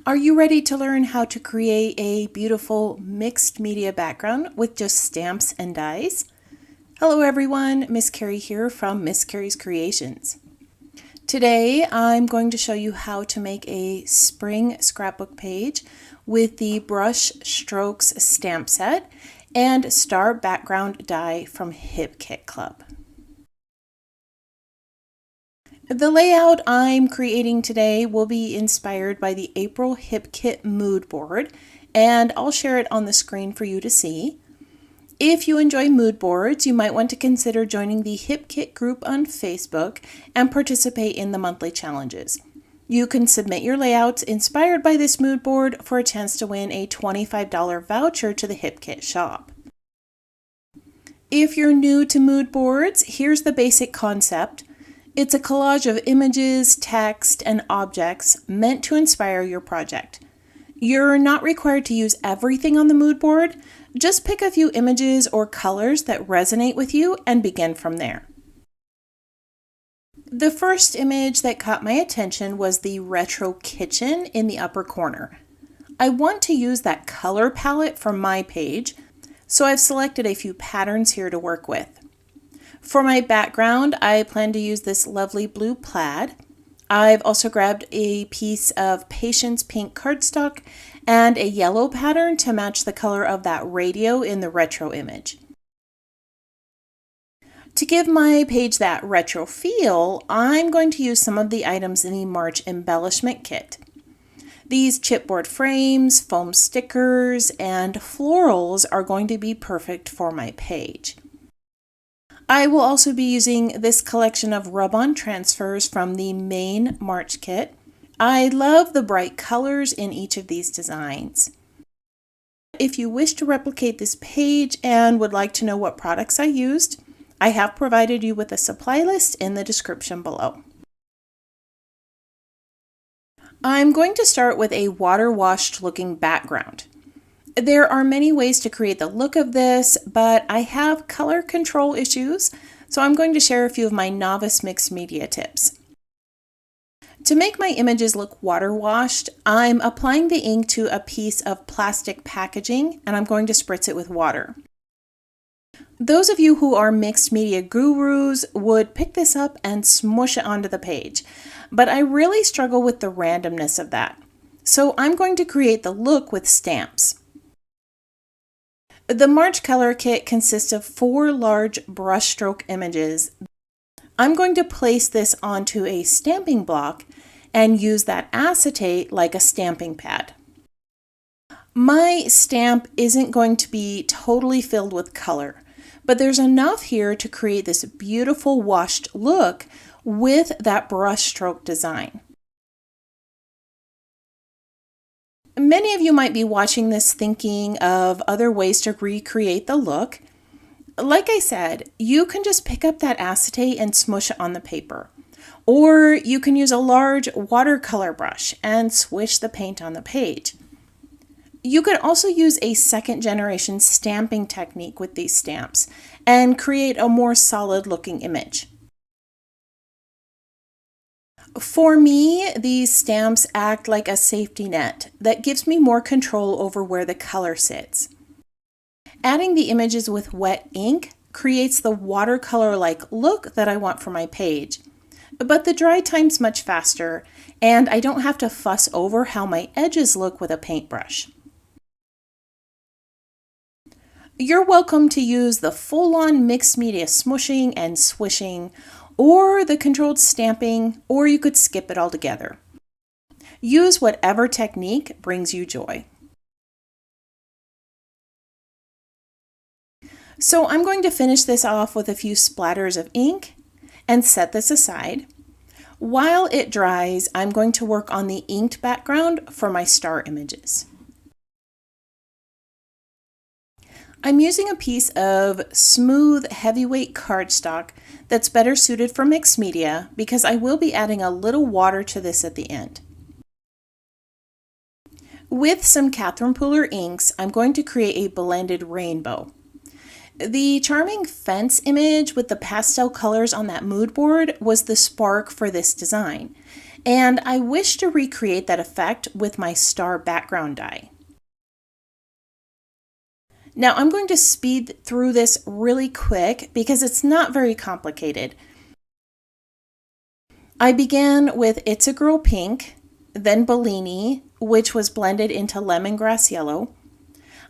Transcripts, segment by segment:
Are you ready to learn how to create a beautiful mixed media background with just stamps and dies? Hello everyone, Miss Carrie here from Miss Carrie's Creations. Today I'm going to show you how to make a spring scrapbook page with the Brush Strokes stamp set and star background die from Hip Kit Club. The layout I'm creating today will be inspired by the April Hip Kit mood board, and I'll share it on the screen for you to see. If you enjoy mood boards, you might want to consider joining the Hip Kit group on Facebook and participate in the monthly challenges. You can submit your layouts inspired by this mood board for a chance to win a $25 voucher to the Hip Kit shop. If you're new to mood boards, here's the basic concept. It's a collage of images, text, and objects meant to inspire your project. You're not required to use everything on the mood board. Just pick a few images or colors that resonate with you and begin from there. The first image that caught my attention was the retro kitchen in the upper corner. I want to use that color palette from my page, so I've selected a few patterns here to work with. For my background, I plan to use this lovely blue plaid. I've also grabbed a piece of Patience pink cardstock and a yellow pattern to match the color of that radio in the retro image. To give my page that retro feel, I'm going to use some of the items in the March embellishment kit. These chipboard frames, foam stickers, and florals are going to be perfect for my page. I will also be using this collection of rub-on transfers from the main March kit. I love the bright colors in each of these designs. If you wish to replicate this page and would like to know what products I used, I have provided you with a supply list in the description below. I'm going to start with a water-washed looking background. There are many ways to create the look of this, but I have color control issues, so I'm going to share a few of my novice mixed media tips. To make my images look water washed, I'm applying the ink to a piece of plastic packaging and I'm going to spritz it with water. Those of you who are mixed media gurus would pick this up and smush it onto the page, but I really struggle with the randomness of that. So I'm going to create the look with stamps. The March color kit consists of 4 large brushstroke images. I'm going to place this onto a stamping block and use that acetate like a stamping pad. My stamp isn't going to be totally filled with color, but there's enough here to create this beautiful washed look with that brushstroke design. Many of you might be watching this thinking of other ways to recreate the look. Like I said, you can just pick up that acetate and smush it on the paper. Or you can use a large watercolor brush and swish the paint on the page. You could also use a second generation stamping technique with these stamps and create a more solid looking image. For me, these stamps act like a safety net that gives me more control over where the color sits. Adding the images with wet ink creates the watercolor-like look that I want for my page, but the dry time's much faster and I don't have to fuss over how my edges look with a paintbrush. You're welcome to use the full-on mixed media smushing and swishing, or the controlled stamping, or you could skip it altogether. Use whatever technique brings you joy. So I'm going to finish this off with a few splatters of ink and set this aside. While it dries, I'm going to work on the inked background for my star images. I'm using a piece of smooth, heavyweight cardstock that's better suited for mixed media because I will be adding a little water to this at the end. With some Catherine Pooler inks, I'm going to create a blended rainbow. The charming fence image with the pastel colors on that mood board was the spark for this design. and I wish to recreate that effect with my star background die. Now I'm going to speed through this really quick because it's not very complicated. I began with It's a Girl Pink, then Bellini, which was blended into lemongrass yellow.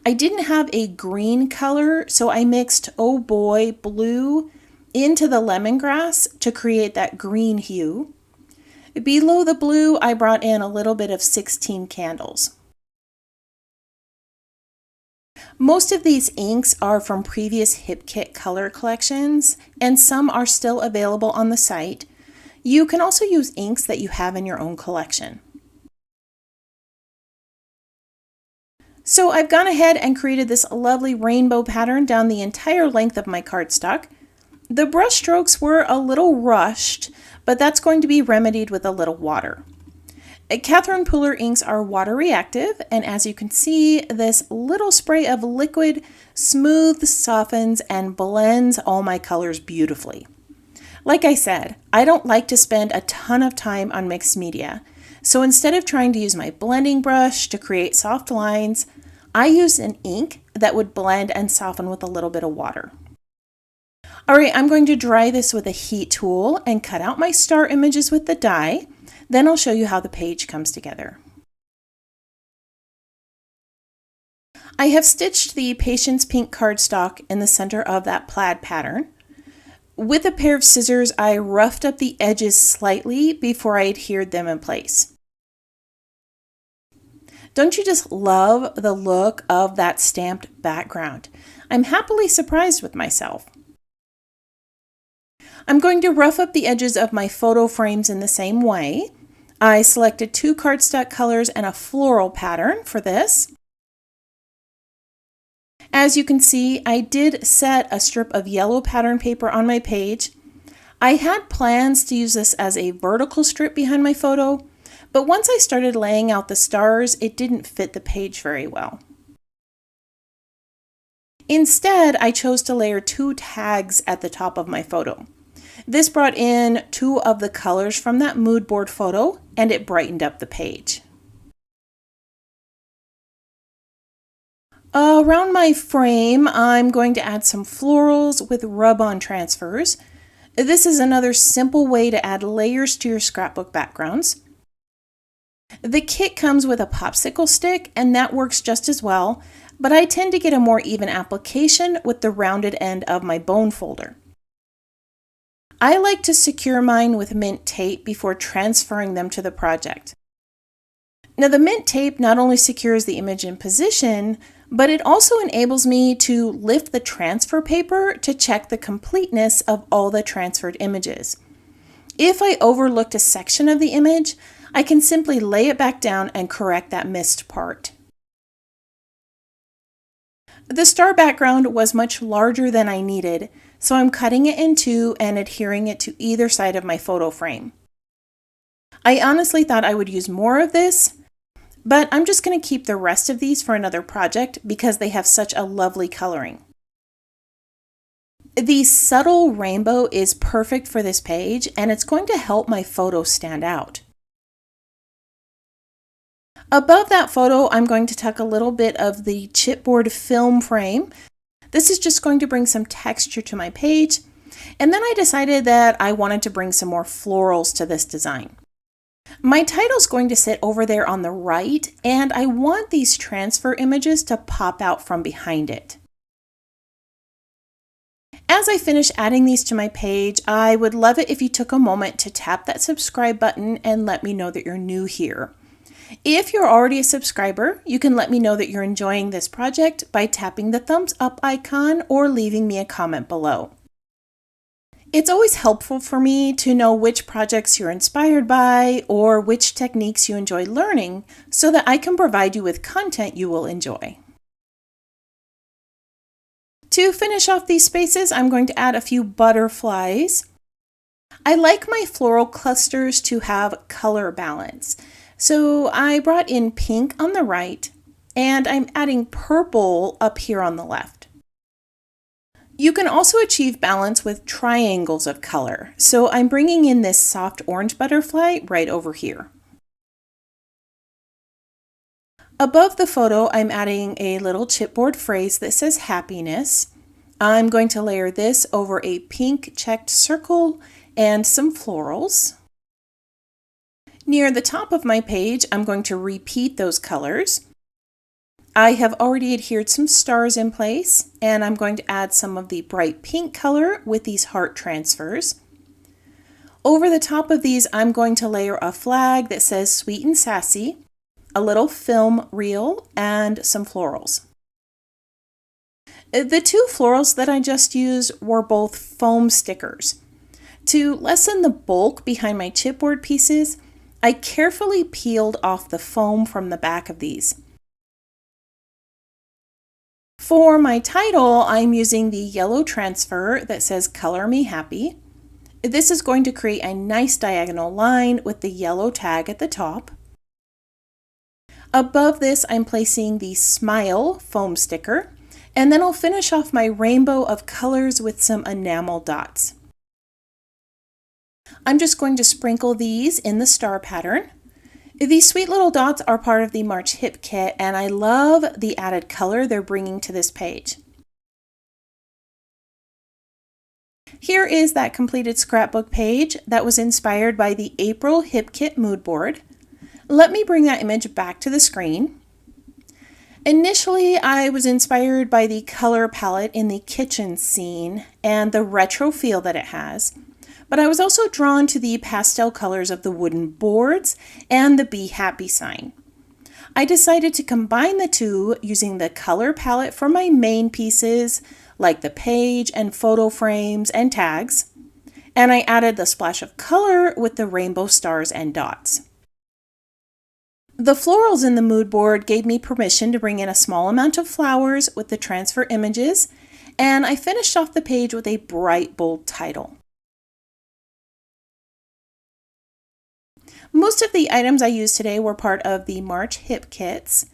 I didn't have a green color, so I mixed Oh Boy blue into the lemongrass to create that green hue. Below the blue, I brought in a little bit of 16 candles. Most of these inks are from previous Hip Kit color collections, and some are still available on the site. You can also use inks that you have in your own collection. So I've gone ahead and created this lovely rainbow pattern down the entire length of my cardstock. The brush strokes were a little rushed, but that's going to be remedied with a little water. Catherine Pooler inks are water reactive, and as you can see, this little spray of liquid smooths, softens, and blends all my colors beautifully. Like I said, I don't like to spend a ton of time on mixed media, so instead of trying to use my blending brush to create soft lines, I used an ink that would blend and soften with a little bit of water. Alright, I'm going to dry this with a heat tool and cut out my star images with the die. Then I'll show you how the page comes together. I have stitched the Patience Pink cardstock in the center of that plaid pattern. With a pair of scissors, I roughed up the edges slightly before I adhered them in place. Don't you just love the look of that stamped background? I'm happily surprised with myself. I'm going to rough up the edges of my photo frames in the same way. I selected 2 cardstock colors and a floral pattern for this. As you can see, I did set a strip of yellow pattern paper on my page. I had plans to use this as a vertical strip behind my photo, but once I started laying out the stars, it didn't fit the page very well. Instead, I chose to layer 2 tags at the top of my photo. This brought in 2 of the colors from that mood board photo, and it brightened up the page. Around my frame, I'm going to add some florals with rub-on transfers. This is another simple way to add layers to your scrapbook backgrounds. The kit comes with a popsicle stick, and that works just as well, but I tend to get a more even application with the rounded end of my bone folder. I like to secure mine with mint tape before transferring them to the project. Now the mint tape not only secures the image in position, but it also enables me to lift the transfer paper to check the completeness of all the transferred images. If I overlooked a section of the image, I can simply lay it back down and correct that missed part. The star background was much larger than I needed, so I'm cutting it in 2 and adhering it to either side of my photo frame. I honestly thought I would use more of this, but I'm just going to keep the rest of these for another project because they have such a lovely coloring. The subtle rainbow is perfect for this page, and it's going to help my photo stand out. Above that photo, I'm going to tuck a little bit of the chipboard film frame. This is just going to bring some texture to my page, and then I decided that I wanted to bring some more florals to this design. My title's going to sit over there on the right, and I want these transfer images to pop out from behind it. As I finish adding these to my page, I would love it if you took a moment to tap that subscribe button and let me know that you're new here. If you're already a subscriber, you can let me know that you're enjoying this project by tapping the thumbs up icon or leaving me a comment below. It's always helpful for me to know which projects you're inspired by or which techniques you enjoy learning so that I can provide you with content you will enjoy. To finish off these spaces, I'm going to add a few butterflies. I like my floral clusters to have color balance. So I brought in pink on the right, and I'm adding purple up here on the left. You can also achieve balance with triangles of color. So I'm bringing in this soft orange butterfly right over here. Above the photo, I'm adding a little chipboard phrase that says happiness. I'm going to layer this over a pink checked circle and some florals. Near the top of my page, I'm going to repeat those colors. I have already adhered some stars in place, and I'm going to add some of the bright pink color with these heart transfers. Over the top of these, I'm going to layer a flag that says Sweet and Sassy, a little film reel, and some florals. The two florals that I just used were both foam stickers. To lessen the bulk behind my chipboard pieces, I carefully peeled off the foam from the back of these. For my title, I'm using the yellow transfer that says Color Me Happy. This is going to create a nice diagonal line with the yellow tag at the top. Above this, I'm placing the Smile foam sticker, and then I'll finish off my rainbow of colors with some enamel dots. I'm just going to sprinkle these in the star pattern. These sweet little dots are part of the March Hip Kit, and I love the added color they're bringing to this page. Here is that completed scrapbook page that was inspired by the April Hip Kit mood board. Let me bring that image back to the screen. Initially, I was inspired by the color palette in the kitchen scene and the retro feel that it has. But I was also drawn to the pastel colors of the wooden boards and the Be Happy sign. I decided to combine the two using the color palette for my main pieces, like the page and photo frames and tags, and I added the splash of color with the rainbow stars and dots. The florals in the mood board gave me permission to bring in a small amount of flowers with the transfer images, and I finished off the page with a bright, bold title. Most of the items I used today were part of the March Hip Kits.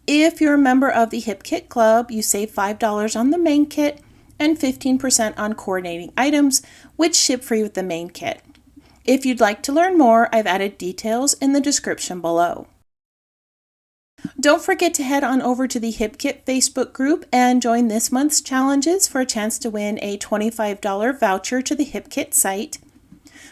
If you're a member of the Hip Kit Club, you save $5 on the main kit and 15% on coordinating items, which ship free with the main kit. If you'd like to learn more, I've added details in the description below. Don't forget to head on over to the Hip Kit Facebook group and join this month's challenges for a chance to win a $25 voucher to the Hip Kit site.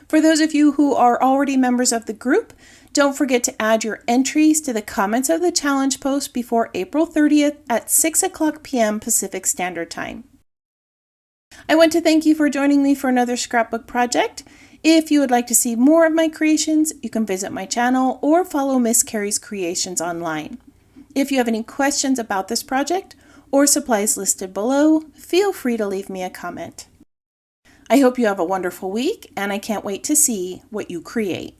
For those of you who are already members of the group, don't forget to add your entries to the comments of the challenge post before April 30th at 6:00 p.m. Pacific Standard Time. I want to thank you for joining me for another scrapbook project. If you would like to see more of my creations, you can visit my channel or follow Miss Carrie's Creations online. If you have any questions about this project or supplies listed below, feel free to leave me a comment. I hope you have a wonderful week, and I can't wait to see what you create.